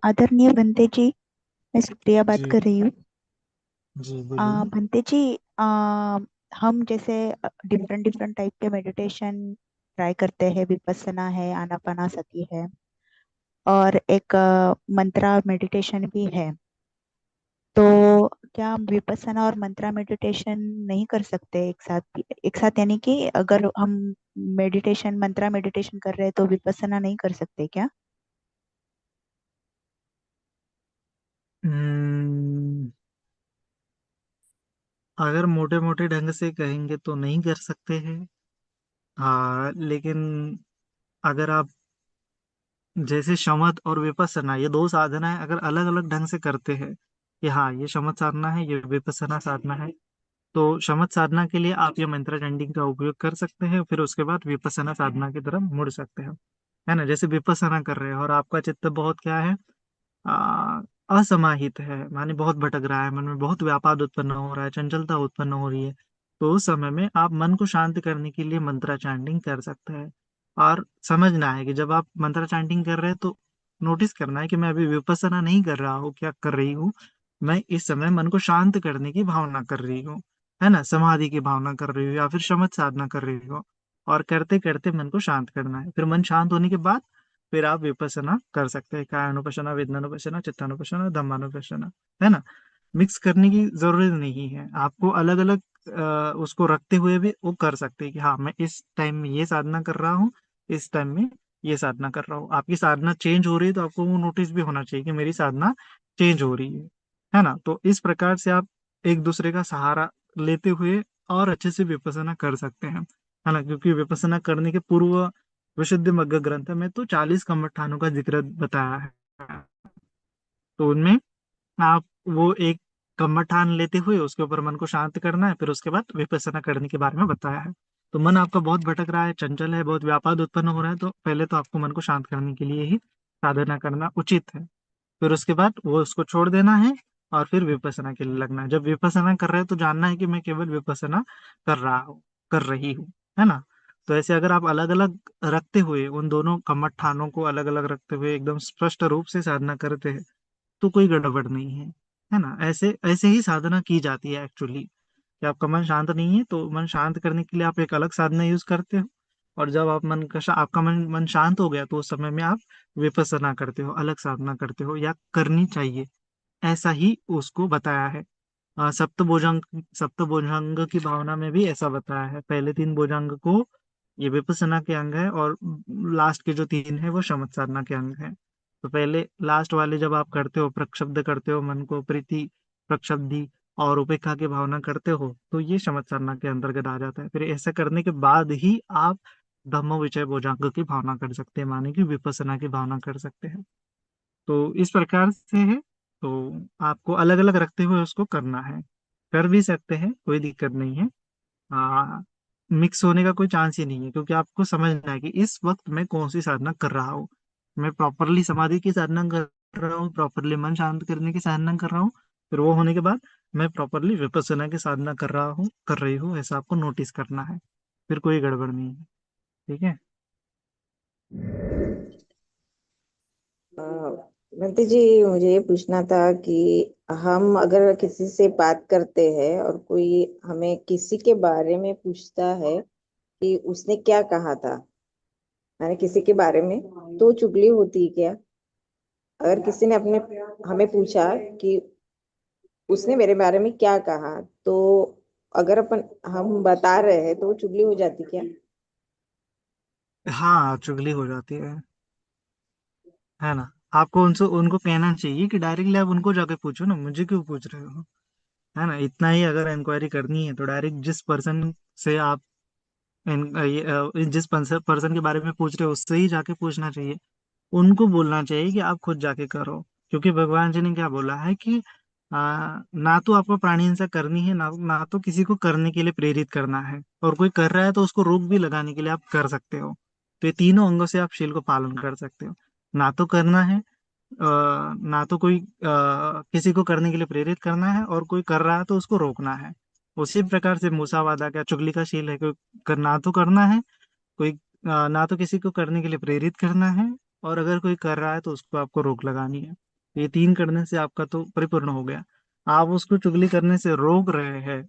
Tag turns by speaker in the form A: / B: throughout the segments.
A: आदरणीय बंते जी, मैं सुप्रिया बात
B: जी।
A: कर रही हूँ।
B: जी बोलिए।
A: बंते जी, आ, हम जैसे डिफरेंट डिफरेंट टाइप के मेडिटेशन ट्राई करते हैं। विपस्सना है, आनापानासती है, और एक मंत्रा मेडिटेशन भी है। तो क्या हम विपस्सना और मंत्रा मेडिटेशन नहीं कर सकते एक साथ यानी कि अगर हम मेडिटेशन मंत्रा मेडिटेशन कर रहे हैं तो विपस्सना नहीं कर सकते क्या?
B: हम्म, अगर मोटे मोटे ढंग से कहेंगे तो नहीं कर सकते हैं। हाँ, लेकिन अगर आप जैसे शमध और विपස්සना ये दो साधना है, अगर अलग अलग ढंग से करते हैं कि हाँ ये शमध साधना है, ये विपස්සना साधना है, तो शमध साधना के लिए आप ये मंत्र चंडिंग का उपयोग कर सकते हैं, फिर उसके बाद विपස්සना साधना की तरफ मुड़ सकते हैं। है ना? जैसे विपස්සना कर रहे हैं और आपका चित्त बहुत क्या है, आ, असमाहित है, माने बहुत भटक रहा है, मन में बहुत व्यापाद उत्पन्न हो रहा है, चंचलता उत्पन्न हो रही है, तो उस समय में आप मन को शांत करने के लिए मंत्रा चैंटिंग कर सकते हैं। और समझना है कि जब आप मंत्रा चैंटिंग कर रहे हैं तो नोटिस करना है कि मैं अभी विपස්සना नहीं कर रहा हूँ, क्या कर रही हूँ, मैं इस समय मन को शांत करने की भावना कर रही हूँ। है ना? समाधि की भावना कर रही हूँ या फिर शमथ साधना कर रही हूँ। और करते करते मन को शांत करना है, फिर मन शांत होने के बाद फिर आप विपස්සना कर सकते हैं, कायानुपස්සना, वेदनानुपස්සना, चित्तानुपස්සना, धम्मानुपස්සना। है ना? मिक्स करने की जरूरत नहीं है, आपको अलग अलग उसको रखते हुए भी वो कर सकते हैं कि हाँ मैं इस टाइम में ये साधना कर रहा हूँ, इस टाइम में ये साधना कर रहा हूँ। आपकी साधना चेंज हो रही है तो आपको वो नोटिस भी होना चाहिए कि मेरी साधना चेंज हो रही है ना? तो इस प्रकार से आप एक दूसरे का सहारा लेते हुए और अच्छे से विपස්සना कर सकते हैं। है ना? क्योंकि विपස්සना करने के पूर्व विशुद्ध मग्ग ग्रंथ में तो 40 कमठानों का जिक्र बताया है। तो उनमें आप वो एक कमठान लेते हुए उसके ऊपर मन को शांत करना है, फिर उसके बाद विपස්සना करने के बारे में बताया है। तो मन आपका बहुत भटक रहा है, चंचल है, बहुत व्यापाद उत्पन्न हो रहा है, तो पहले तो आपको मन को शांत करने के लिए ही साधना करना उचित है। फिर उसके बाद वो उसको छोड़ देना है और फिर विपස්සना के लिए लगना है। जब विपස්සना कर रहे हैं तो जानना है कि मैं केवल विपස්සना कर रहा हूँ, कर रही हूँ। है ना? तो ऐसे अगर आप अलग अलग रखते हुए उन दोनों कमठानों को अलग अलग रखते हुए एकदम स्पष्ट रूप से साधना करते हैं तो कोई गड़बड़ नहीं है। है ना? ऐसे ऐसे ही साधना की जाती है एक्चुअली, कि आपका मन शांत नहीं है तो मन शांत करने के लिए आप एक अलग साधना यूज करते हो, और जब आप आपका मन शांत हो गया तो उस समय में आप विपස්සना करते हो, अलग साधना करते हो, या करनी चाहिए। ऐसा ही उसको बताया है। सप्त भुजंग की भावना में भी ऐसा बताया है। पहले तीन भुजंग को ये विपස්සना के अंग है, और लास्ट के जो तीन है वो शमथ साधना के अंग है। तो पहले लास्ट वाले जब आप करते हो, प्रक्षब्ध करते हो, मन को प्रीति, प्रक्षब्धि और उपेक्षा की भावना करते हो, तो ये शमथ साधना के अंतर्गत आ जाता है। फिर ऐसा करने के बाद ही आप धम्म विचय भुजंग की भावना कर सकते हैं, माने कि विपස්සना की भावना कर सकते हैं। तो इस प्रकार से है। तो आपको अलग अलग रखते हुए उसको करना है, कर भी सकते हैं, कोई दिक्कत नहीं है। मिक्स होने का कोई चांस ही नहीं है, क्योंकि आपको समझना है कि इस वक्त मैं कौन सी साधना कर रहा हूँ। मैं प्रॉपरली समाधि की साधना कर रहा हूँ, प्रॉपरली मन शांत करने की साधना कर रहा हूँ, फिर वो होने के बाद मैं प्रॉपरली विपස්සना की साधना कर रहा हूँ, कर रही हूँ, ऐसा आपको नोटिस करना है। फिर कोई गड़बड़ नहीं है। ठीक है?
C: अ, बंटी जी, मुझे ये पूछना था कि हम अगर किसी से बात करते हैं और कोई हमें किसी के बारे में पूछता है कि उसने क्या कहा था, मैंने किसी के बारे में, तो चुगली होती है क्या? अगर किसी ने अपने हमें पूछा कि उसने मेरे बारे में क्या कहा, तो अगर अपन हम बता रहे हैं तो वो चुगली हो जाती क्या?
B: हाँ, चुगली हो जाती है ना? आपको उनसे उनको कहना चाहिए कि डायरेक्टली आप उनको जाके पूछो ना, मुझे क्यों पूछ रहे हो। है ना? इतना ही अगर इंक्वायरी करनी है तो डायरेक्ट जिस पर्सन से आप जिस पर्सन के बारे में पूछ रहे हो उससे ही जाके पूछना चाहिए। उनको बोलना चाहिए कि आप खुद जाके करो। क्योंकि भगवान जी ने क्या बोला है कि ना तो आपको प्राणी हिंसा करनी है, ना तो किसी को करने के लिए प्रेरित करना है, और कोई कर रहा है तो उसको रोक भी लगाने के लिए आप कर सकते हो। तो ये तीनों अंगों से आप शील को पालन कर सकते हो। ना तो करना है, ना तो कोई किसी को करने के लिए प्रेरित करना है, और कोई कर रहा है तो उसको रोकना है। उसी प्रकार से मूसावादा क्या चुगली का शील है, कोई ना तो करना है, कोई ना तो किसी को करने के लिए प्रेरित करना है, और अगर कोई कर रहा है तो उसको आपको रोक लगानी है। ये 3 करने से आपका तो परिपूर्ण हो गया। आप उसको चुगली करने से रोक रहे हैं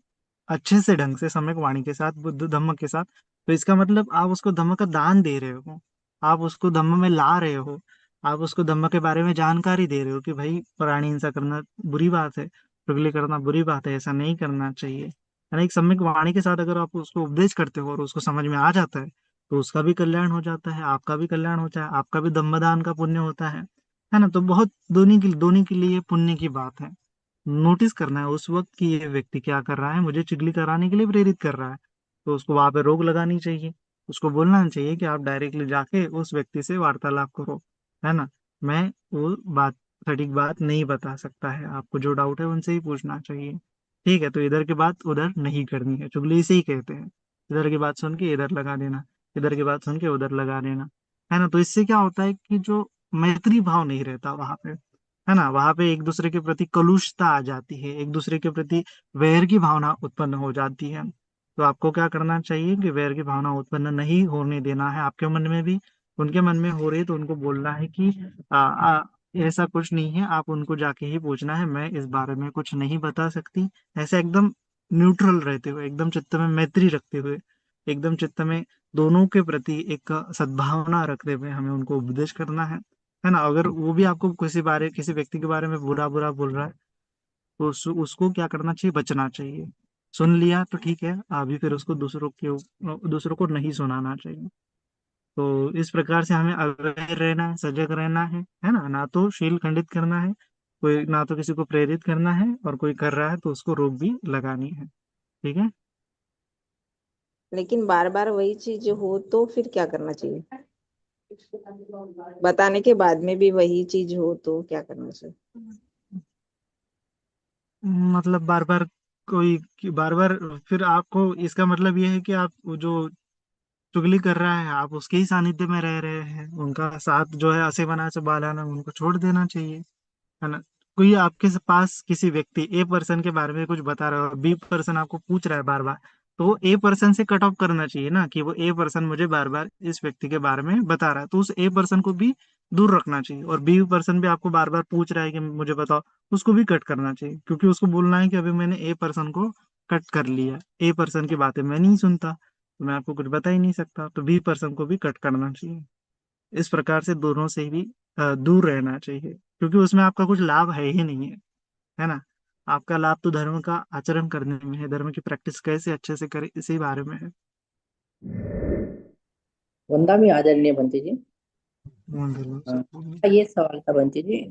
B: अच्छे से ढंग से सम्यक वाणी के साथ, बुद्ध धम्म के साथ, तो इसका मतलब आप उसको धम्म का दान दे रहे हो, आप उसको धम्म में ला रहे हो, आप उसको धम्म के बारे में जानकारी दे रहे हो कि भाई प्राणी हिंसा करना बुरी बात है, चुगली करना बुरी बात है, ऐसा नहीं करना चाहिए, है ना। एक सम्यक वाणी के साथ अगर आप उसको उपदेश करते हो और उसको समझ में आ जाता है, तो उसका भी कल्याण हो जाता है, आपका भी कल्याण होता है, आपका भी दम्मदान का पुण्य होता है ना। तो बहुत दोनों के लिए पुण्य की बात है। नोटिस करना है उस वक्त कि ये व्यक्ति क्या कर रहा है, मुझे चुगली कराने के लिए प्रेरित कर रहा है, तो उसको वहां पे रोक लगानी चाहिए। उसको बोलना चाहिए कि आप डायरेक्टली जाके उस व्यक्ति से वार्तालाप करो, है ना। मैं वो बात, सटीक बात नहीं बता सकता है, आपको जो डाउट है उनसे ही पूछना चाहिए। ठीक है, तो इधर की बात उधर नहीं करनी है, चुगली इसे ही कहते हैं। इधर की बात सुन के इधर लगा देना, इधर की बात सुन के उधर लगा देना, है ना। तो इससे क्या होता है कि जो मैत्री भाव नहीं रहता वहां पे, है ना, वहां पे एक दूसरे के प्रति कलुषता आ जाती है, एक दूसरे के प्रति वैर की भावना उत्पन्न हो जाती है। तो आपको क्या करना चाहिए कि वैर की भावना उत्पन्न नहीं होने देना है आपके मन में भी, उनके मन में हो रही है तो उनको बोलना है कि ऐसा कुछ नहीं है, आप उनको जाके ही पूछना है, मैं इस बारे में कुछ नहीं बता सकती। ऐसे एकदम न्यूट्रल रहते हुए, एकदम चित्त में मैत्री रखते हुए, एकदम चित्त में दोनों के प्रति एक सद्भावना रखते हुए हमें उनको उपदेश करना है ना। अगर वो भी आपको किसी व्यक्ति के बारे में बुरा बुरा बोल रहा है, तो उसको क्या करना चाहिए, बचना चाहिए। सुन लिया तो ठीक है, अभी फिर उसको दूसरों को नहीं सुनाना चाहिए। तो इस प्रकार से हमें अवेयर रहना है, सजग रहना है ना। ना तो शील खंडित करना है, कोई ना तो किसी को प्रेरित करना है, और कोई कर रहा है तो उसको रोक भी लगानी है। ठीक है।
C: लेकिन बार बार वही चीज हो तो फिर क्या करना चाहिए? बताने के बाद में भी वही चीज हो तो क्या करना चाहिए?
B: मतलब बार बार, फिर आपको इसका मतलब ये है कि आप वो जो चुगली कर रहा है आप उसके ही सानिध्य में रह रहे हैं, उनका साथ जो है असे बना से बालाना, उनको छोड़ देना चाहिए, है ना। कोई आपके पास किसी व्यक्ति ए पर्सन के बारे में कुछ बता रहा है और बी पर्सन आपको पूछ रहा है बार बार, तो वो ए पर्सन से कट ऑफ करना चाहिए ना, कि वो ए पर्सन मुझे बार बार इस व्यक्ति के बारे में बता रहा है, तो उस ए पर्सन को भी दूर रखना चाहिए। और बी पर्सन भी आपको बार बार पूछ रहा है कि मुझे बताओ, उसको भी कट करना चाहिए, क्योंकि उसको बोलना है कि अभी मैंने ए पर्सन को कट कर लिया, ए पर्सन की बातें मैं नहीं सुनता, तो मैं आपको कुछ बता ही नहीं सकता, तो बी पर्सन को भी कट करना चाहिए। इस प्रकार से दोनों से भी दूर रहना चाहिए, क्योंकि उसमें आपका कुछ लाभ है ही नहीं है ना। आपका लाभ तो धर्म का आचरण करने में है, धर्म की प्रैक्टिस कैसे अच्छे से करे इसी बारे में है।
D: वंदा में आदरणीय बंटी जी।
B: बिल्कुल।
D: ये सवाल था बंटी जी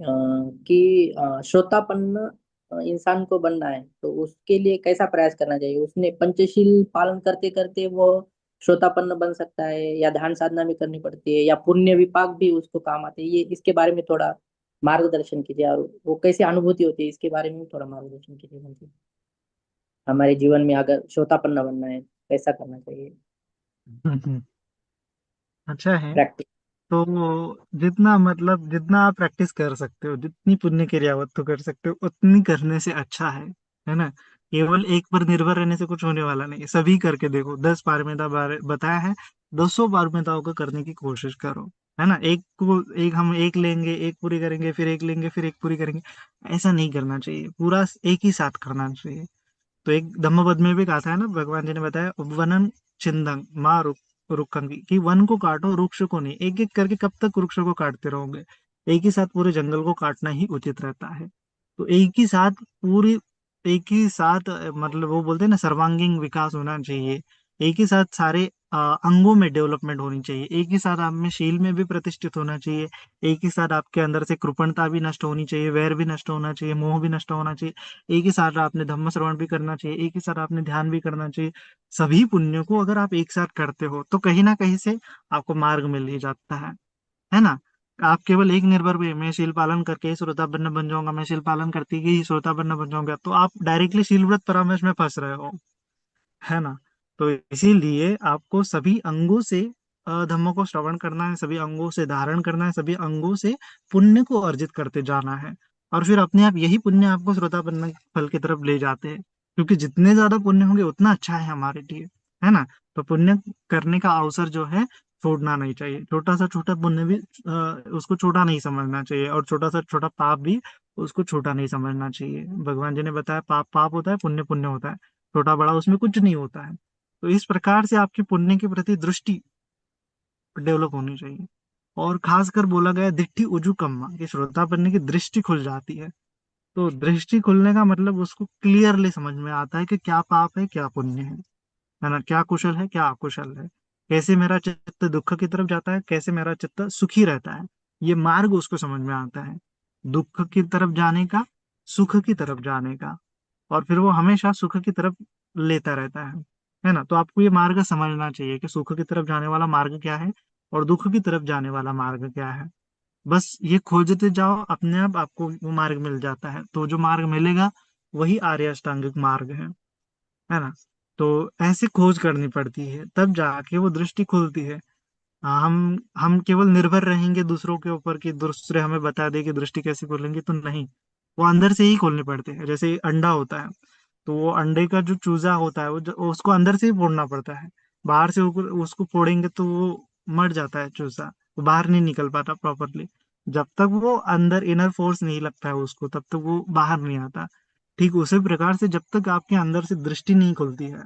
D: कि श्रोतापन्न इंसान को बनना है तो उसके लिए कैसा प्रयास करना चाहिए? उसने पंचशील पालन करते करते वो श्रोतापन्न बन सकता है, या ध्यान साधना भी करनी पड़ती है, या पुण्य विपाक भी उसको काम आते हैं? ये इसके बारे में थोड़ा मार्गदर्शन कीजिए, और वो कैसी अनुभूति होती है इसके बारे में भी थोड़ा मार्गदर्शन कीजिए बंटी जी। हमारे जीवन में अगर श्रोतापन्न बनना है कैसा करना चाहिए?
B: अच्छा है।
D: प्रैक्टिस।
B: तो जितना आप प्रैक्टिस कर सकते हो, जितनी पुण्य क्रियावत तो कर सकते हो, उतनी करने से अच्छा है ना। केवल एक पर निर्भर रहने से कुछ होने वाला नहीं है, सभी करके देखो, 10 पारमिता बारे बताया है, 200 पारमिताओं को करने की कोशिश करो, है ना। हम एक लेंगे, एक पूरी करेंगे, फिर एक लेंगे, फिर एक पूरी करेंगे, ऐसा नहीं करना चाहिए, पूरा एक ही साथ करना चाहिए। तो एक धम्मपद में भी कहा था ना, भगवान जी ने बताया, वनन चिंदंग माँ रुक्खंगी, कि वन को काटो, वृक्ष को नहीं, एक एक करके कब तक वृक्ष को काटते रहोगे, एक ही साथ पूरे जंगल को काटना ही उचित रहता है। तो एक ही साथ मतलब वो बोलते हैं ना, सर्वांगीण विकास होना चाहिए, एक ही साथ सारे अंगों में डेवलपमेंट होनी चाहिए, एक ही साथ आप में शील में भी प्रतिष्ठित होना चाहिए, एक ही साथ आपके अंदर से कृपणता भी नष्ट होनी चाहिए, वैर भी नष्ट होना चाहिए, मोह भी नष्ट होना चाहिए, एक ही साथ आपने धम्म श्रवण भी करना चाहिए, एक ही साथ आपने ध्यान भी करना चाहिए। सभी पुण्यों को अगर आप एक साथ करते हो तो कहीं ना कहीं से आपको मार्ग मिल ही जाता है ना। आप केवल एक निर्भर भी, मैं शील पालन करके ही श्रोतापन्न बन जाऊंगा, मैं शील पालन करती ही श्रोतापन्न बन जाऊंगा, तो आप डायरेक्टली शील व्रत परामर्श में फंस रहे हो, है ना। तो इसीलिए आपको सभी अंगों से धम्म को श्रवण करना है, सभी अंगों से धारण करना है, सभी अंगों से पुण्य को अर्जित करते जाना है, और फिर अपने आप यही पुण्य आपको श्रोतापन्न फल की तरफ ले जाते हैं, क्योंकि जितने ज्यादा पुण्य होंगे उतना अच्छा है हमारे लिए, है ना। तो पुण्य करने का अवसर जो है छोड़ना नहीं चाहिए। छोटा सा छोटा पुण्य भी उसको छोटा नहीं समझना चाहिए, और छोटा सा छोटा पाप भी उसको छोटा नहीं समझना चाहिए। भगवान जी ने बताया पाप पाप होता है, पुण्य पुण्य होता है, छोटा बड़ा उसमें कुछ नहीं होता है। तो इस प्रकार से आपकी पुण्य के प्रति दृष्टि डेवलप होनी चाहिए। और खासकर बोला गया दिट्ठी उजू कम्मा, कि श्रोतापन्न की दृष्टि खुल जाती है। तो दृष्टि खुलने का मतलब उसको क्लियरली समझ में आता है कि क्या पाप है क्या पुण्य है ना, क्या कुशल है क्या अकुशल है, कैसे मेरा चित्त दुख की तरफ जाता है, कैसे मेरा चित्त सुखी रहता है। ये मार्ग उसको समझ में आता है, दुख की तरफ जाने का, सुख की तरफ जाने का, और फिर वो हमेशा सुख की तरफ लेता रहता है ना। तो आपको ये मार्ग समझना चाहिए कि सुख की तरफ जाने वाला मार्ग क्या है और दुख की तरफ जाने वाला मार्ग क्या है। बस ये खोजते जाओ, अपने आप आपको वो मार्ग मिल जाता है। तो जो मार्ग मिलेगा वही आर्य अष्टांगिक मार्ग है ना। तो ऐसे खोज करनी पड़ती है, तब जाके वो दृष्टि खुलती है। हाँ, हम केवल निर्भर रहेंगे दूसरों के ऊपर कि दूसरे हमें बता दे कि दृष्टि कैसे खोलेंगे, तो नहीं। वो अंदर से ही खोलने पड़ते हैं। जैसे अंडा होता है, तो वो अंडे का जो चूजा होता है उसको अंदर से ही फोड़ना पड़ता है। बाहर से उसको फोड़ेंगे तो वो मर जाता है चूजा, वो बाहर नहीं निकल पाता प्रॉपरली। जब तक वो अंदर इनर फोर्स नहीं लगता है उसको, तब तक वो बाहर नहीं आता। ठीक उसी प्रकार से जब तक आपके अंदर से दृष्टि नहीं खुलती है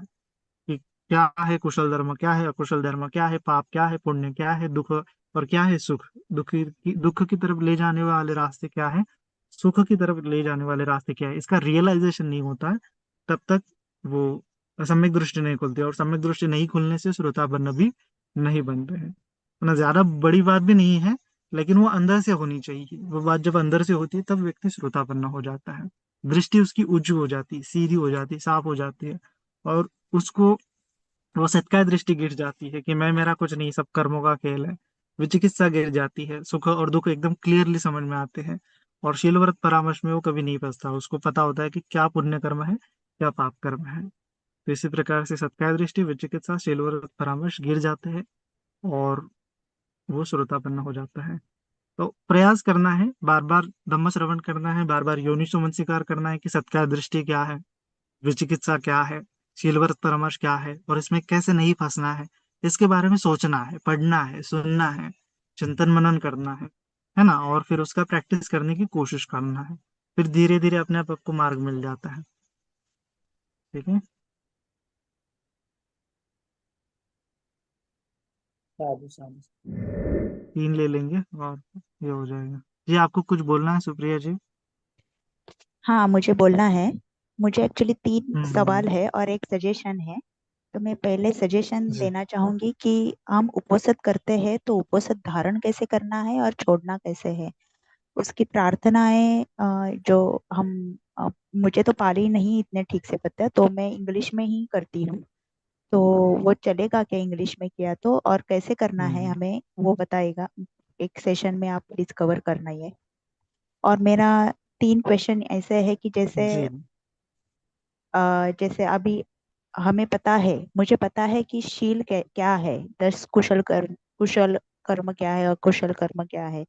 B: कि क्या है कुशल धर्म, क्या है अकुशल धर्म, क्या है पाप, क्या है पुण्य, क्या है दुख और क्या है सुख, दुख की तरफ ले जाने वाले रास्ते क्या है, सुख की तरफ ले जाने वाले रास्ते क्या है, इसका रियलाइजेशन नहीं होता है, तब तक वो सम्यक दृष्टि नहीं खुलती। और सम्यक दृष्टि नहीं खुलने से श्रोतापन्न भी नहीं बनते हैं ना। ज्यादा बड़ी बात भी नहीं है, लेकिन वो अंदर से होनी चाहिए। वो बात जब अंदर से होती है तब व्यक्ति श्रोतापन्न हो जाता है। दृष्टि उसकी उज्जू हो जाती, सीधी हो जाती, साफ हो जाती है। और उसको वो सत्कार दृष्टि गिर जाती है कि मैं मेरा कुछ नहीं, सब कर्मों का खेल है। विचिकित्सा गिर जाती है, सुख और दुख एकदम क्लियरली समझ में आते हैं। और शील व्रत परामर्श में वो कभी नहीं फंसता, उसको पता होता है कि क्या पुण्य कर्म है क्या पाप कर्म है। तो इसी प्रकार से सत्कार दृष्टि, विचिकित्सा, शील व्रत परामर्श गिर जाते हैं और वो श्रोतापन्न हो जाता है। तो प्रयास करना है, बार बार धम्म श्रवण करना है, बार बार योनिसो मनसिकार करना है कि सत्कार दृष्टि क्या है, विचिकित्सा क्या है, शीलव्रत परामर्श क्या है, और इसमें कैसे नहीं फंसना है। इसके बारे में सोचना है, पढ़ना है, सुनना है, चिंतन मनन करना है ना। और फिर उसका प्रैक्टिस करने की कोशिश करना है। फिर धीरे धीरे अपने आप आपको मार्ग मिल जाता है। ठीक है।
D: साधु साधु।
B: 3 ले लेंगे और ये हो जाएगा। जी आपको कुछ बोलना है सुप्रिया जी?
A: हाँ, मुझे बोलना है। मुझे एक्चुअली तीन सवाल
B: हम्म।
A: है और एक सजेशन है। तो मैं पहले सजेशन
B: जी।
A: देना चाहूंगी कि हम उपवास करते हैं तो उपवास धारण कैसे करना है और छोड़ना कैसे है। उसकी प्रार्थनाएं जो हम मुझे तो पाली नहीं इतने ठीक से पता है, तो मैं इंग्लिश में ही करती हूँ। तो वो चलेगा क्या इंग्लिश में किया तो, और कैसे करना है
B: हम्म।
A: हमें वो बताएगा। एक सेशन में आप प्लीज कवर करना ये। और मेरा तीन क्वेश्चन ऐसे है कि जैसे
B: जी।
A: जैसे अभी हमें पता है, मुझे पता है कि शील क्या है, 10 कुशल कर्म क्या है और कुशल कर्म क्या है।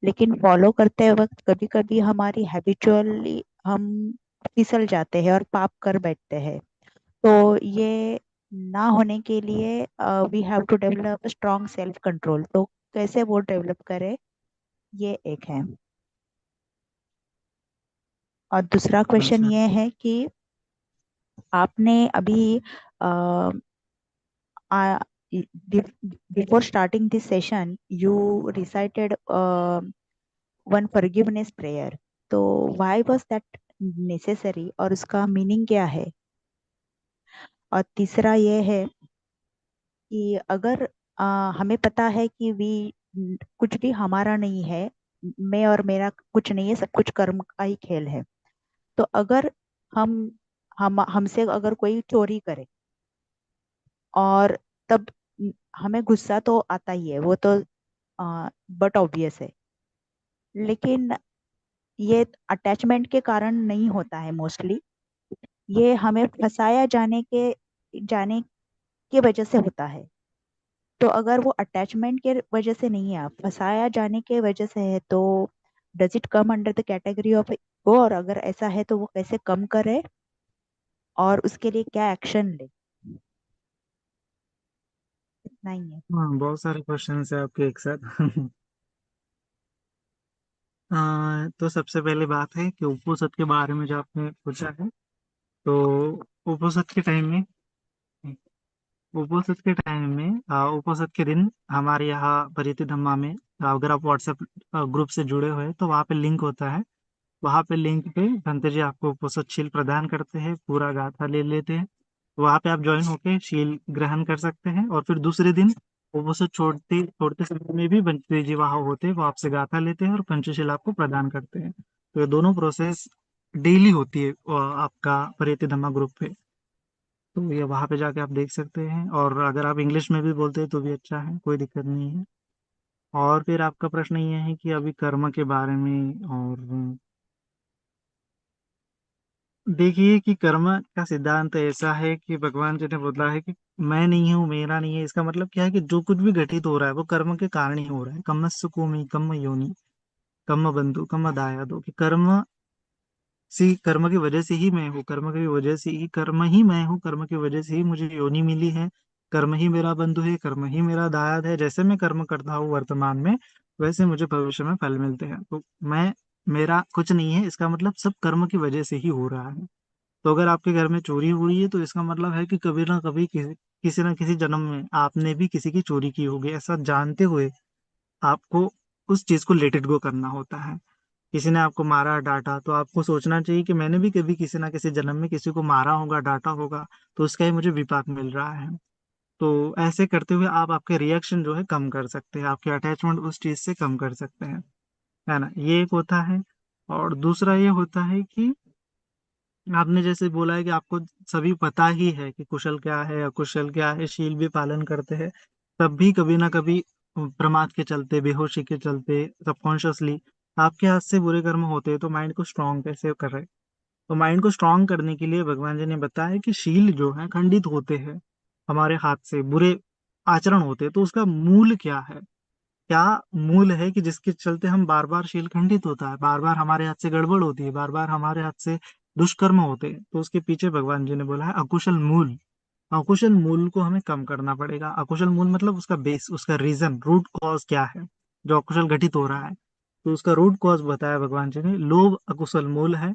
A: लेकिन फॉलो करते वक्त कभी कभी हमारी हैबिचुअली हम फिसल जाते हैं और पाप कर बैठते हैं। तो ये ना होने के लिए we have to develop strong self control. तो कैसे वो डेवलप करें, ये एक है। और दूसरा क्वेश्चन
B: अच्छा।
A: ये है कि आपने अभी before starting this session you recited one forgiveness prayer। तो why was that necessary और उसका मीनिंग क्या है। और तीसरा ये है कि अगर हमें पता है कि वी कुछ भी हमारा नहीं है, मैं और मेरा कुछ नहीं है, सब कुछ कर्म का ही खेल है। तो अगर हम हमसे अगर कोई चोरी करे और तब हमें गुस्सा तो आता ही है, वो तो बट ऑब्वियस है। लेकिन ये अटैचमेंट के कारण नहीं होता है मोस्टली, ये हमें फंसाया जाने के वजह से होता है। तो अगर वो अटैचमेंट के वजह से नहीं है, फंसाया जाने के वजह से है, तो does it come under the category of ego, और अगर ऐसा है तो वो कैसे कम करे और उसके लिए क्या एक्शन ले। नहीं है।
B: हाँ, बहुत सारे क्वेश्चन है आपके एक साथ। तो सबसे पहले बात है कि उपनिषद के बारे में जो आपने पूछा है, तो उपनिषद के टाइम में उपनिषद के टाइम में उपनिषद के दिन हमारे यहाँ परिति धम्मा में, अगर आप व्हाट्सएप ग्रुप से जुड़े हुए हैं तो वहाँ पे लिंक होता है। वहाँ पे लिंक पे भंते जी आपको उपनिषद शील प्रदान करते हैं, पूरा गाथा ले लेते हैं। वहाँ पे आप ज्वाइन होके शील ग्रहण कर सकते हैं, और फिर दूसरे दिन उपनिषद छोड़ते छोड़ते समय में भी भंते जी वहाँ होते हैं, वो आपसे गाथा लेते हैं और पंचशील आपको प्रदान करते हैं। तो ये दोनों प्रोसेस डेली होती है आपका परिति धम्मा ग्रुप पे। तो ये वहाँ पे जाके आप देख सकते हैं, और अगर आप इंग्लिश में भी बोलते हैं तो भी अच्छा है, कोई दिक्कत नहीं है। और फिर आपका प्रश्न ये है कि अभी कर्म के बारे में, और देखिए कि कर्म का सिद्धांत ऐसा है कि भगवान जी ने बोला है कि मैं नहीं हूँ, मेरा नहीं है। इसका मतलब क्या है कि जो कुछ भी घटित हो रहा है वो कर्म के कारण ही हो रहा है। कर्मस्य कुर्मी कर्म योनि कर्म बंधु कर्म दायादो, कि कर्म की वजह से ही मैं हूँ, कर्म की वजह से ही कर्म ही मैं हूँ, कर्म की वजह से ही मुझे योनि मिली है, कर्म ही मेरा बंधु है, कर्म ही मेरा दायाद है। जैसे मैं कर्म करता हूँ वर्तमान में, वैसे मुझे भविष्य में फल मिलते हैं। तो मैं मेरा कुछ नहीं है, इसका मतलब सब कर्म की वजह से ही हो रहा है। तो अगर आपके घर में चोरी हुई है तो इसका मतलब है कि कभी ना कभी किसी ना किसी जन्म में आपने भी किसी की चोरी की होगी। ऐसा जानते हुए आपको उस चीज को लेट इट गो करना होता है। किसी ने आपको मारा डांटा तो आपको सोचना चाहिए कि मैंने भी कभी किसी ना किसी जन्म में किसी को मारा होगा, डांटा होगा, तो उसका ही मुझे विपाक मिल रहा है। तो ऐसे करते हुए आप आपके रिएक्शन जो है कम कर सकते हैं, आपके अटैचमेंट उस चीज से कम कर सकते हैं, है ना। ये एक होता है। और दूसरा ये होता है कि आपने जैसे बोला है कि आपको सभी पता ही है कि कुशल क्या है, अकुशल क्या है, शील भी पालन करते हैं, तब भी कभी ना कभी प्रमाद के चलते, बेहोशी के चलते, सबकॉन्शियसली आपके हाथ से बुरे कर्म होते हैं। तो माइंड को स्ट्रांग कैसे करें? तो माइंड को स्ट्रांग करने के लिए भगवान जी ने बताया कि शील जो है खंडित होते हैं, हमारे हाथ से बुरे आचरण होते हैं। तो उसका मूल क्या है? क्या मूल है कि जिसके चलते हम बार बार शील खंडित होता है, बार बार हमारे हाथ से गड़बड़ होती है, बार बार हमारे हाथ से दुष्कर्म होते हैं? तो उसके पीछे भगवान जी ने बोला है अकुशल मूल। अकुशल मूल को हमें कम करना पड़ेगा। अकुशल मूल मतलब उसका बेस, उसका रीजन, रूट कॉज क्या है जो अकुशल घटित हो रहा है। तो उसका रूट कॉज बताया भगवान जी ने। लोभ अकुशल मूल है,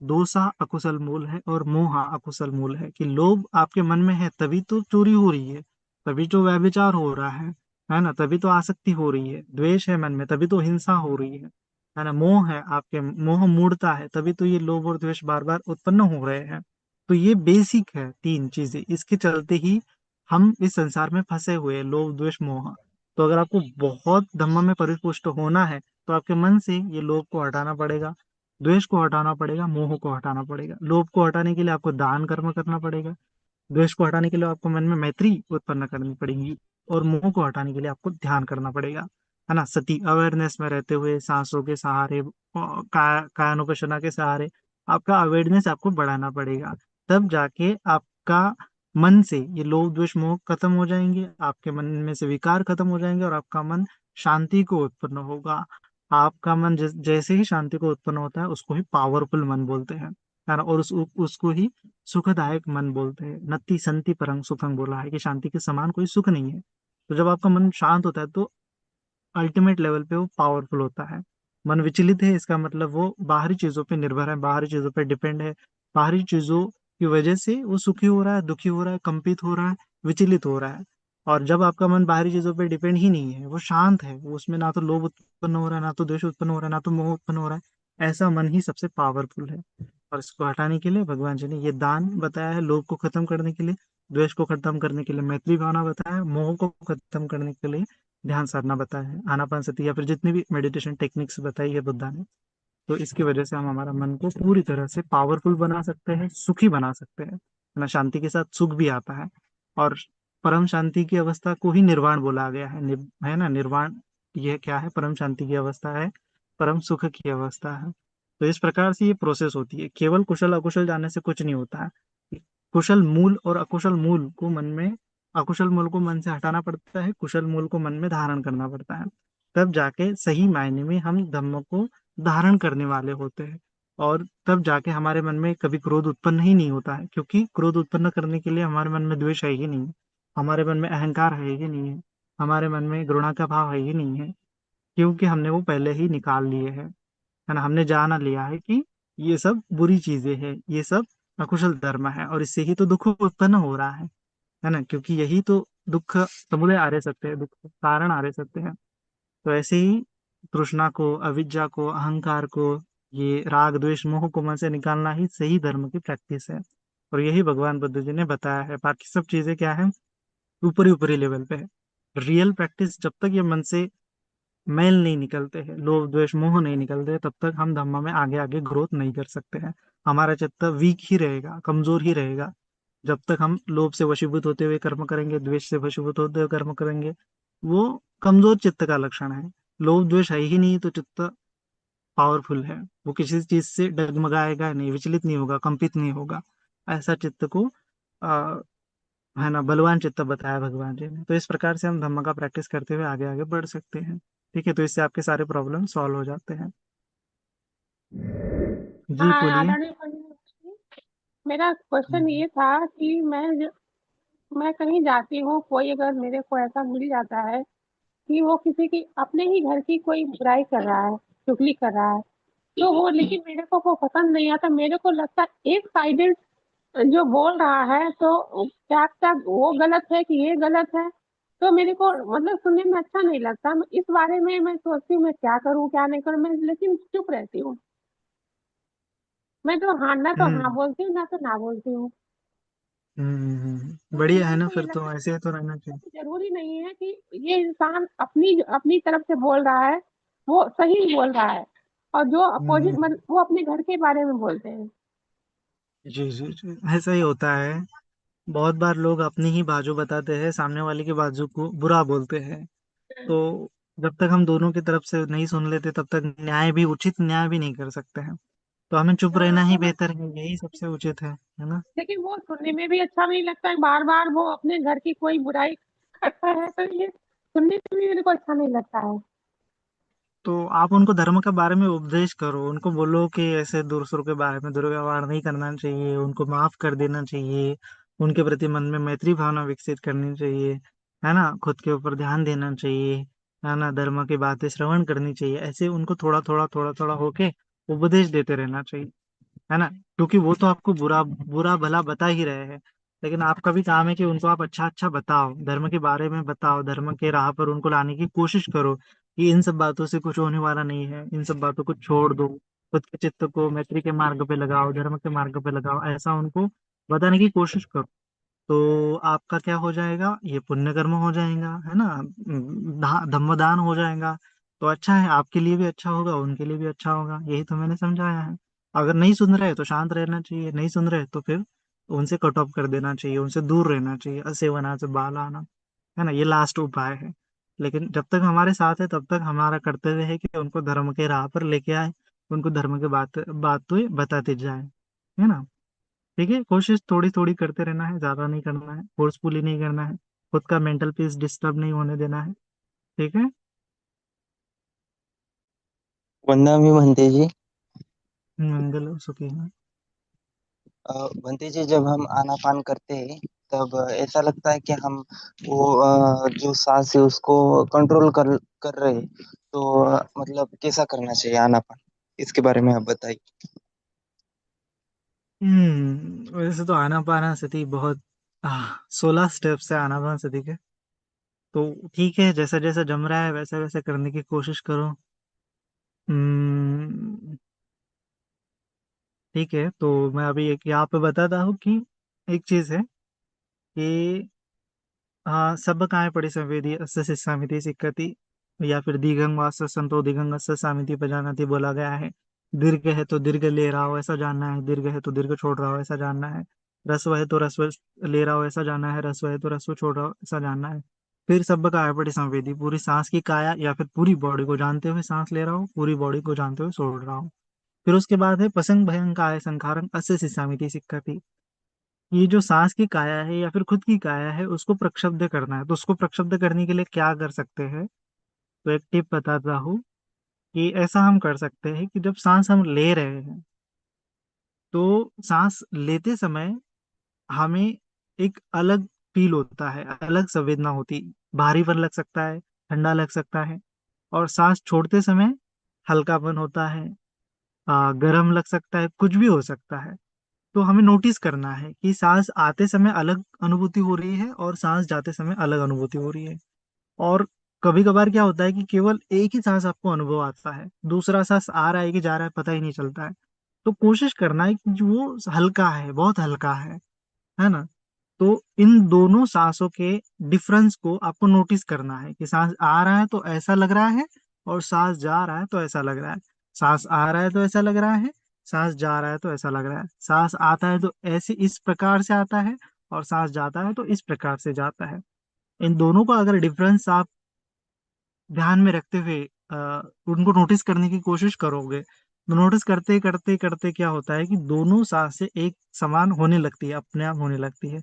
B: दोषा अकुशल मूल है, और मोहा अकुशल मूल है। कि लोभ आपके मन में है तभी तो चोरी हो रही है, तभी तो व्यभिचार हो रहा है ना, तभी तो आसक्ति हो रही है। द्वेष है मन में तभी तो हिंसा हो रही है ना। मोह है आपके, मोह मूढ़ता है, तभी तो ये लोभ और द्वेष बार बार उत्पन्न हो रहे हैं। तो ये बेसिक है तीन चीजें, इसके चलते ही हम इस संसार में फंसे हुए हैं, लोभ द्वेष मोह। तो अगर आपको बहुत धम्म में परिपुष्ट होना है तो आपके मन से ये लोभ को हटाना पड़ेगा, द्वेष को हटाना पड़ेगा, मोह को हटाना पड़ेगा। लोभ को हटाने के लिए आपको दान कर्म करना पड़ेगा, द्वेष को हटाने के लिए आपको मन में मैत्री उत्पन्न करनी पड़ेगी, और मोह को हटाने के लिए आपको ध्यान करना पड़ेगा, है ना। सती अवेयरनेस में रहते हुए सांसों के सहारे, कायानुपशना के सहारे आपका अवेयरनेस आपको बढ़ाना पड़ेगा। तब जाके आपका मन से ये लोभ द्वेष मोह खत्म हो जाएंगे, आपके मन में से विकार खत्म हो जाएंगे, और आपका मन शांति को उत्पन्न होगा। आपका मन जैसे ही शांति को उत्पन्न होता है उसको ही पावरफुल मन बोलते हैं, है ना। और उसको ही सुखदायक मन बोलते हैं। नत्ति संति परं सुखं बोला है कि शांति के समान कोई सुख नहीं है। तो जब आपका मन शांत होता है तो अल्टीमेट लेवल पे वो पावरफुल होता है। मन विचलित है इसका मतलब वो बाहरी चीजों पे निर्भर है, बाहरी चीजों पे डिपेंड है, बाहरी चीजों की वजह से वो सुखी हो रहा है, दुखी हो रहा है, कंपित हो रहा है, विचलित हो रहा है। और जब आपका मन बाहरी चीजों पे डिपेंड ही नहीं है, वो शांत है, वो उसमें ना तो लोभ उत्पन्न हो रहा है, ना तो द्वेष उत्पन्न हो रहा है, ना तो मोह उत्पन्न हो रहा है, ऐसा मन ही सबसे पावरफुल है। और इसको हटाने के लिए भगवान जी ने ये दान बताया है, लोभ को खत्म करने के लिए, द्वेष को खत्म करने के लिए मैत्री भावना बताया है, मोह को खत्म करने के लिए ध्यान साधना बताया है, आनापानसति, या फिर जितनी भी मेडिटेशन टेक्निक्स बताई है बुद्धा ने। तो इसकी वजह से हम हमारा मन को पूरी तरह से पावरफुल बना सकते हैं, सुखी बना सकते हैं, है ना। शांति के साथ सुख भी आता है। और परम शांति की अवस्था को ही निर्वाण बोला गया है, है ना। निर्वाण ये क्या है? परम शांति की अवस्था है, परम सुख की अवस्था है। तो इस प्रकार से ये प्रोसेस होती है। केवल कुशल अकुशल जानने से कुछ नहीं होता है। कुशल मूल और अकुशल मूल को मन में, अकुशल मूल को मन से हटाना पड़ता है, कुशल मूल को मन में धारण करना पड़ता है। तब जाके सही मायने में हम धम्म को धारण करने वाले होते हैं। और तब जाके हमारे मन में कभी क्रोध उत्पन्न ही नहीं होता है, क्योंकि क्रोध उत्पन्न करने के लिए हमारे मन में द्वेष है ही नहीं। हमारे मन में अहंकार है ही नहीं है, हमारे मन में घृणा का भाव है ही नहीं है, क्योंकि हमने वो पहले ही निकाल लिए है ना। हमने जाना लिया है कि ये सब बुरी चीजें हैं, ये सब अकुशल धर्म है, और इससे ही तो दुख उत्पन्न हो रहा है ना, क्योंकि यही तो दुख समुदय आर्य सत्य है, दुख का कारण आर्य सत्य है। तो ऐसे ही तृष्णा को, अविद्या को, अहंकार को, ये राग द्वेष मोह को मन से निकालना ही सही धर्म की प्रैक्टिस है। और यही भगवान बुद्ध जी ने बताया है। बाकी सब चीजें क्या है, ऊपरी ऊपरी लेवल पे है। रियल प्रैक्टिस जब तक ये मन से मैल नहीं निकलते हैं, लोभ द्वेष मोह नहीं निकलते, तब तक हम धम्म में आगे आगे ग्रोथ नहीं कर सकते हैं। हमारा चित्त वीक ही रहेगा, कमजोर ही रहेगा। जब तक हम लोभ से वशीभूत होते हुए कर्म करेंगे, द्वेष से वशीभूत होते हुए कर्म करेंगे, वो कमजोर चित्त का लक्षण है। लोभ द्वेष है ही नहीं तो चित्त पावरफुल है, वो किसी चीज से डगमगाएगा नहीं, विचलित नहीं होगा, कंपित नहीं होगा। ऐसा चित्त को आ, है ना, बलवान चित्त बताया भगवान जी ने। तो इस प्रकार से हम धम्म का प्रैक्टिस करते हुए आगे आगे बढ़ सकते हैं। ठीक है, तो इससे आपके सारे प्रॉब्लम सॉल्व हो जाते हैं। जी
E: हाँ
B: बोलिए।
E: आदरणीय पंडित जी, मेरा क्वेश्चन ये था कि मैं कहीं जाती हूँ, कोई अगर मेरे को ऐसा मिल जाता है कि वो किसी की अपने ही घर की कोई बुराई कर रहा है, चुगली कर रहा है, तो वो लेकिन मेरे को वो पसंद नहीं आता, मेरे को लगता है एक साइडेड जो बोल रहा है, तो क्या क्या वो गलत है कि ये गलत है, तो मेरे को मतलब सुनने में अच्छा नहीं लगता। मैं इस बारे में मैं सोचती हूँ मैं क्या करूँ क्या नहीं करूँ, मैं लेकिन चुप रहती हूँ। मैं तो हाँ, ना तो हाँ
B: हम्म
E: बोलती हूँ ना तो ना बोलती हूँ। तो
B: बढ़िया है
E: मेरे
B: ना,
E: को ये
B: फिर
E: लगता
B: तो
E: है
B: ऐसे ही तो रहना चाहिए।
E: कि जरूरी नहीं है कि ये इंसान अपनी अपनी तरफ से बोल रहा है वो सही बोल रहा है, और जो अपोजिट
B: हम्म
E: वो अपने घर के बारे में बोलते हैं।
B: जी जी जी, ऐसा ही होता है। बहुत बार लोग अपनी ही बाजू बताते हैं, सामने वाले की बाजू को बुरा बोलते हैं। तो जब तक हम दोनों की तरफ से नहीं सुन लेते, तब तक न्याय भी, उचित न्याय भी नहीं कर सकते हैं। तो हमें चुप
E: हाँ
B: रहना ही
E: तो मैं,
B: बेहतर है, यही सबसे उचित है ना।
E: लेकिन वो सुनने में भी अच्छा नहीं लगता है, बार बार वो अपने घर की कोई बुराई करता है, तो ये सुनने में भी मेरे को अच्छा नहीं लगता है।
B: तो आप उनको धर्म के बारे में उपदेश करो, उनको बोलो कि ऐसे दूसरों के बारे में दुर्व्यवहार नहीं करना चाहिए, उनको माफ कर देना चाहिए, उनके प्रति मन में मैत्री भावना विकसित करनी चाहिए, है ना, खुद के ऊपर ध्यान देना चाहिए, है ना, धर्म की बातें श्रवण करनी चाहिए। ऐसे उनको थोड़ा थोड़ा थोड़ा थोड़ा होके उपदेश देते रहना चाहिए, है ना। क्योंकि वो तो आपको बुरा बुरा भला बता ही रहे हैं, लेकिन आपका भी काम है कि उनको आप अच्छा अच्छा बताओ, धर्म के बारे में बताओ, धर्म के राह पर उनको लाने की कोशिश करो कि इन सब बातों से कुछ होने वाला नहीं है, इन सब बातों को छोड़ दो, खुद के चित्त को मैत्री के मार्ग पे लगाओ, धर्म के मार्ग पे लगाओ, ऐसा उनको बताने की कोशिश करो। तो आपका क्या हो जाएगा, ये पुण्य कर्म हो जाएगा, है ना, धम्मदान हो जाएगा। तो अच्छा है, आपके लिए भी अच्छा होगा, उनके लिए भी अच्छा होगा, यही तो मैंने समझाया है। अगर नहीं सुन रहे तो शांत रहना चाहिए, नहीं सुन रहे तो फिर उनसे कट ऑफ कर देना चाहिए, उनसे दूर रहना चाहिए, असेवना से बाल आना, है ना, ये लास्ट उपाय है। लेकिन जब तक हमारे साथ है तब तक हमारा कर्तव्य है कि उनको धर्म के राह पर लेके आए, उनको धर्म के बातें बताते जाए, है ना। ठीक है, कोशिश थोड़ी थोड़ी करते रहना है, ज्यादा नहीं करना है, फोर्सफुली नहीं करना है, खुद का मेंटल पीस डिस्टर्ब नहीं होने देना है। ठीक है।
F: वंदना भी बनते जी।
B: मंगल हो, सुखी हो।
F: बनते जी, जब हम आनापान करते हैं तब ऐसा लगता है कि हम वो जो सांस है उसको कंट्रोल कर रहे हैं। तो मतलब कैसा करना चाहिए आनापान, इसके बारे में आप बताइए।
B: वैसे तो आनापाना सती बहुत 16 स्टेप्स है आनापान सती के। तो ठीक है, जैसा जैसा जम रहा है वैसा वैसा करने की कोशिश करो। हम्म, ठीक है, तो मैं अभी एक यहाँ पे बताता हूँ कि एक चीज है कि हाँ, सब काय परिसंवेदी अस्य शिक्षामिति सिक्खति, या फिर दीर्घं वास संतो दीर्घं अस्य सामिति पजानाति बोला गया है। दीर्घ है तो दीर्घ ले रहा हो ऐसा जानना है, दीर्घ है तो दीर्घ छोड़ रहा हो ऐसा जानना है, रस्व है तो रस्व ले रहा हो ऐसा जानना है, रस्व है तो रस्व छोड़ रहा हो ऐसा जानना है। फिर सब काय परिसंवेदी, पूरी सांस की काया या फिर पूरी बॉडी को जानते हुए सांस ले रहा हो, पूरी बॉडी को जानते हुए छोड़ रहा हो। फिर उसके बाद है पसंग भयं काय संखारं अस्य शिक्षामिति सिक्खति। ये जो सांस की काया है या फिर खुद की काया है उसको प्रक्षुब्ध करना है। तो उसको प्रक्षुब्ध करने के लिए क्या कर सकते हैं, तो एक टिप बताता हूँ कि ऐसा हम कर सकते हैं कि जब सांस हम ले रहे हैं, तो सांस लेते समय हमें एक अलग फील होता है, अलग संवेदना होती, भारीपन लग सकता है, ठंडा लग सकता है। और सांस छोड़ते समय हल्कापन होता है, गर्म लग सकता है, कुछ भी हो सकता है। तो हमें नोटिस करना है कि सांस आते समय अलग अनुभूति हो रही है और सांस जाते समय अलग अनुभूति हो रही है। और कभी कभार क्या होता है कि केवल एक ही सांस आपको अनुभव आता है, दूसरा सांस आ रहा है कि जा रहा है पता ही नहीं चलता है। तो कोशिश करना है कि जो वो हल्का है, बहुत हल्का है ना। तो इन दोनों सांसों के डिफरेंस को आपको नोटिस करना है कि सांस आ रहा है तो ऐसा लग रहा है, और सांस जा रहा है तो ऐसा लग रहा है। सांस आ रहा है तो ऐसा लग रहा है, सांस जा रहा है तो ऐसा लग रहा है। सांस आता है तो ऐसे इस प्रकार से आता है, और सांस जाता है तो इस प्रकार से जाता है। इन दोनों का अगर डिफरेंस आप ध्यान में रखते हुए अ, उनको नोटिस करने की कोशिश करोगे, तो नोटिस करते करते करते क्या होता है कि दोनों सांसें एक समान होने लगती है, अपने आप होने लगती है।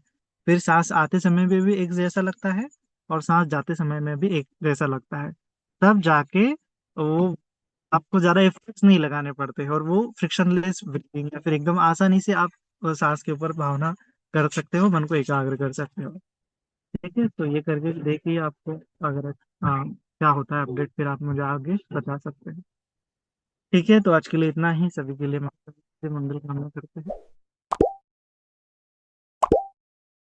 B: फिर सांस आते समय में भी एक जैसा लगता है, और सांस जाते समय में भी एक जैसा लगता है। तब जाके वो आपको ज्यादा एफर्ट्स नहीं लगाने पड़ते, और वो फ्रिक्शनलेस ब्रीथिंग, या फिर एकदम आसानी से आप सांस के ऊपर भावना कर सकते हो, मन को एकाग्र कर सकते हो। ठीक है, तो ये करके देखिए आपको, अगर क्या होता है अपडेट, फिर आप मुझे आगे बता सकते हैं। ठीक है, तो आज के लिए इतना ही। सभी के लिए मंगल कामना करते हैं।